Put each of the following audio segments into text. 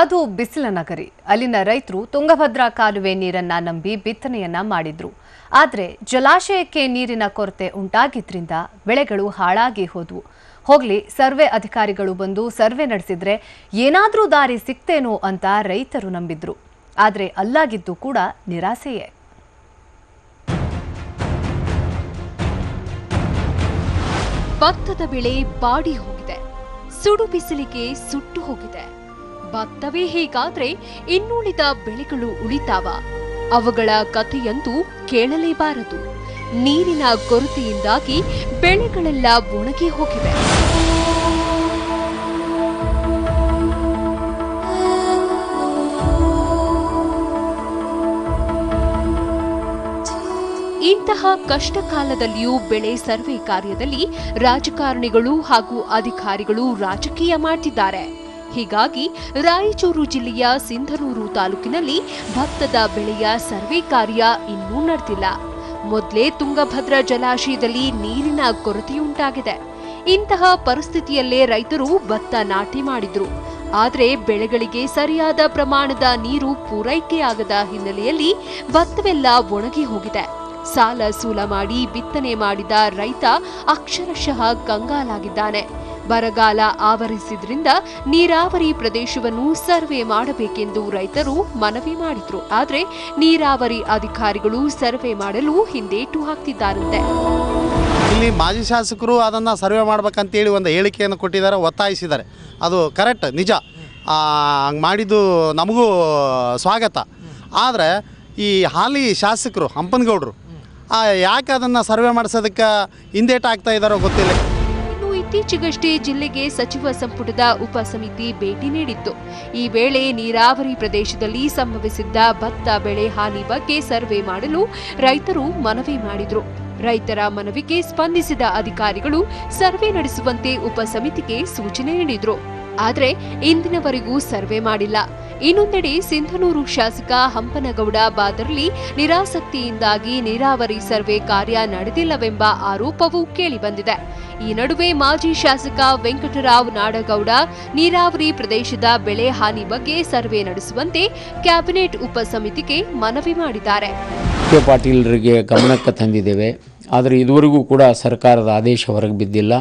ಅದು ಬಿಸಿಲ ನಗರಿ. ಅಲ್ಲಿನ ರೈತರು ತುಂಗಭದ್ರಾ ಕಾಲುವೆ ನೀರನ್ನ ನಂಬಿ ಬಿತ್ತನೆಯನ್ನ ಮಾಡಿದ್ರು. ಆದರೆ ಜಲಾಶಯಕ್ಕೆ ನೀರಿನ ಕೊರತೆ ಉಂಟಾಗಿದ್ರಿಂದ ಬೆಳೆಗಳು ಹಾಳಾಗಿ ಹೋದವು. ಹೋಗ್ಲಿ, ಸರ್ವೆ ಅಧಿಕಾರಿಗಳು ಬಂದು ಸರ್ವೆ ನಡೆಸಿದ್ರೆ ಏನಾದರೂ ದಾರಿ ಸಿಕ್ತೇನೋ ಅಂತ ರೈತರು ನಂಬಿದ್ರು. ಆದರೆ ಅಲ್ಲಾಗಿದ್ದು ಕೂಡ ನಿರಾಸೆಯೇ. ಭತ್ತದ ಬೆಳೆ ಬಾಡಿ ಹೋಗಿದೆ, ಸುಡು ಬಿಸಿಲಿಗೆ ಸುಟ್ಟು ಹೋಗಿದೆ. ಭತ್ತವೇ ಹೀಗಾದ್ರೆ ಇನ್ನುಳಿದ ಬೆಳೆಗಳು ಉಳಿತಾವ? ಅವುಗಳ ಕಥೆಯಂತೂ ಕೇಳಲೇಬಾರದು. ನೀರಿನ ಕೊರತೆಯಿಂದಾಗಿ ಬೆಳೆಗಳೆಲ್ಲ ಒಣಗಿ ಹೋಗಿವೆ. ಇಂತಹ ಕಷ್ಟ ಕಾಲದಲ್ಲಿಯೂ ಬೆಳೆ ಸರ್ವೆ ಕಾರ್ಯದಲ್ಲಿ ರಾಜಕಾರಣಿಗಳು ಹಾಗೂ ಅಧಿಕಾರಿಗಳು ರಾಜಕೀಯ ಮಾಡ್ತಿದ್ದಾರೆ. ಹೀಗಾಗಿ ರಾಯಚೂರು ಜಿಲ್ಲೆಯ ಸಿಂಧನೂರು ತಾಲೂಕಿನಲ್ಲಿ ಭತ್ತದ ಬೆಳೆಯ ಸರ್ವೆ ಕಾರ್ಯ ಇನ್ನೂ ನಡೆದಿಲ್ಲ. ಮೊದಲೇ ತುಂಗಭದ್ರಾ ಜಲಾಶಯದಲ್ಲಿ ನೀರಿನ ಕೊರತೆಯುಂಟಾಗಿದೆ. ಇಂತಹ ಪರಿಸ್ಥಿತಿಯಲ್ಲೇ ರೈತರು ಭತ್ತ ನಾಟಿ ಮಾಡಿದ್ರು. ಆದರೆ ಬೆಳೆಗಳಿಗೆ ಸರಿಯಾದ ಪ್ರಮಾಣದ ನೀರು ಪೂರೈಕೆಯಾಗದ ಹಿನ್ನೆಲೆಯಲ್ಲಿ ಭತ್ತವೆಲ್ಲ ಒಣಗಿ ಹೋಗಿದೆ. ಸಾಲ ಸೂಲ ಮಾಡಿ ಬಿತ್ತನೆ ಮಾಡಿದ ರೈತ ಅಕ್ಷರಶಃ ಕಂಗಾಲಾಗಿದ್ದಾನೆ. ಬರಗಾಲ ಆವರಿಸಿದ್ರಿಂದ ನೀರಾವರಿ ಪ್ರದೇಶವನ್ನು ಸರ್ವೆ ಮಾಡಬೇಕೆಂದು ರೈತರು ಮನವಿ ಮಾಡಿದ್ರು. ಆದರೆ ನೀರಾವರಿ ಅಧಿಕಾರಿಗಳು ಸರ್ವೆ ಮಾಡಲು ಹಿಂದೇಟು ಹಾಕ್ತಿದ್ದಾರಂತೆ. ಇಲ್ಲಿ ಮಾಜಿ ಶಾಸಕರು ಅದನ್ನು ಸರ್ವೆ ಮಾಡ್ಬೇಕಂತೇಳಿ ಒಂದು ಹೇಳಿಕೆಯನ್ನು ಕೊಟ್ಟಿದ್ದಾರೆ, ಒತ್ತಾಯಿಸಿದ್ದಾರೆ. ಅದು ಕರೆಕ್ಟ್, ನಿಜ. ಹಂಗೆ ಮಾಡಿದ್ದು ನಮಗೂ ಸ್ವಾಗತ. ಆದರೆ ಈ ಹಾಲಿ ಶಾಸಕರು ಹಂಪನಗೌಡರು ಯಾಕೆ ಅದನ್ನು ಸರ್ವೆ ಮಾಡಿಸೋದಕ್ಕೆ ಹಿಂದೇಟು ಆಗ್ತಾ ಇದ್ದಾರೋ ಗೊತ್ತಿಲ್ಲ. ಇನ್ನು ಇತ್ತೀಚೆಗಷ್ಟೇ ಜಿಲ್ಲೆಗೆ ಸಚಿವ ಸಂಪುಟದ ಉಪ ಸಮಿತಿ ಭೇಟಿ ನೀಡಿತ್ತು. ಈ ವೇಳೆ ನೀರಾವರಿ ಪ್ರದೇಶದಲ್ಲಿ ಸಂಭವಿಸಿದ್ದ ಭತ್ತ ಬೆಳೆ ಹಾನಿ ಬಗ್ಗೆ ಸರ್ವೆ ಮಾಡಲು ರೈತರು ಮನವಿ ಮಾಡಿದ್ರು. ರೈತರ ಮನವಿಗೆ ಸ್ಪಂದಿಸಿದ ಅಧಿಕಾರಿಗಳು ಸರ್ವೆ ನಡೆಸುವಂತೆ ಉಪ ಸಮಿತಿಗೆ ಸೂಚನೆ ನೀಡಿದ್ರು. ಆದರೆ ಇಂದಿನವರೆಗೂ ಸರ್ವೆ ಮಾಡಿಲ್ಲ. ಇನ್ನೊಂದೆಡೆ ಸಿಂಧನೂರು ಶಾಸಕ ಹಂಪನಗೌಡ ಬಾದರ್ಲಿ ನಿರಾಸಕ್ತಿಯಿಂದಾಗಿ ನೀರಾವರಿ ಸರ್ವೆ ಕಾರ್ಯ ನಡೆದಿಲ್ಲವೆಂಬ ಆರೋಪವೂ ಕೇಳಿಬಂದಿದೆ. ಈ ನಡುವೆ ಮಾಜಿ ಶಾಸಕ ವೆಂಕಟರಾವ್ ನಾಡಗೌಡ ನೀರಾವರಿ ಪ್ರದೇಶದ ಬೆಳೆ ಹಾನಿ ಬಗ್ಗೆ ಸರ್ವೆ ನಡೆಸುವಂತೆ ಕ್ಯಾಬಿನೆಟ್ ಉಪ ಸಮಿತಿಗೆ ಮನವಿ ಮಾಡಿದ್ದಾರೆ. ಪಾಟೀಲರಿಗೆ ಗಮನಕ್ಕೆ ತಂದಿದ್ದೇವೆ, ಆದರೆ ಇದುವರೆಗೂ ಕೂಡ ಸರ್ಕಾರದ ಆದೇಶ ಹೊರಗೆ ಬಿದ್ದಿಲ್ಲ.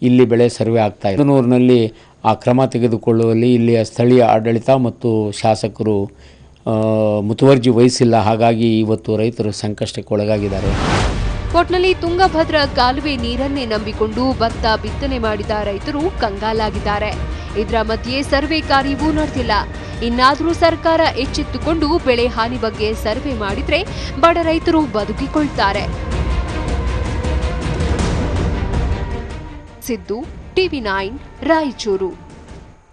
ಇಲ್ಲಿ ಬೆಳೆ ಸರ್ವೆ ಆಗ್ತಾ ಇದೆ. ಸಿಂಧನೂರಿನಲ್ಲಿ ಆ ಕ್ರಮ ತೆಗೆದುಕೊಳ್ಳುವಲ್ಲಿ ಇಲ್ಲಿಯ ಸ್ಥಳೀಯ ಆಡಳಿತ ಮತ್ತು ಶಾಸಕರು ಮುತುವರ್ಜಿ ವಹಿಸಿಲ್ಲ. ಹಾಗಾಗಿ ಇವತ್ತು ರೈತರು ಸಂಕಷ್ಟಕ್ಕೆ ಒಳಗಾಗಿದ್ದಾರೆ. ಒಟ್ನಲ್ಲಿ ತುಂಗಭದ್ರಾ ಕಾಲುವೆ ನೀರನ್ನೇ ನಂಬಿಕೊಂಡು ಭತ್ತ ಬಿತ್ತನೆ ಮಾಡಿದ ರೈತರು ಕಂಗಾಲಾಗಿದ್ದಾರೆ. ಇದರ ಮಧ್ಯೆ ಸರ್ವೆ ಕಾರ್ಯವೂ ನಡೆದಿಲ್ಲ. ಇನ್ನಾದರೂ ಸರ್ಕಾರ ಎಚ್ಚೆತ್ತುಕೊಂಡು ಬೆಳೆ ಹಾನಿ ಬಗ್ಗೆ ಸರ್ವೆ ಮಾಡಿದ್ರೆ ಬಡ ರೈತರು ಬದುಕಿಕೊಳ್ತಾರೆ. ಸಿದ್ದು, ಟಿವಿ9 ರಾಯಚೂರು.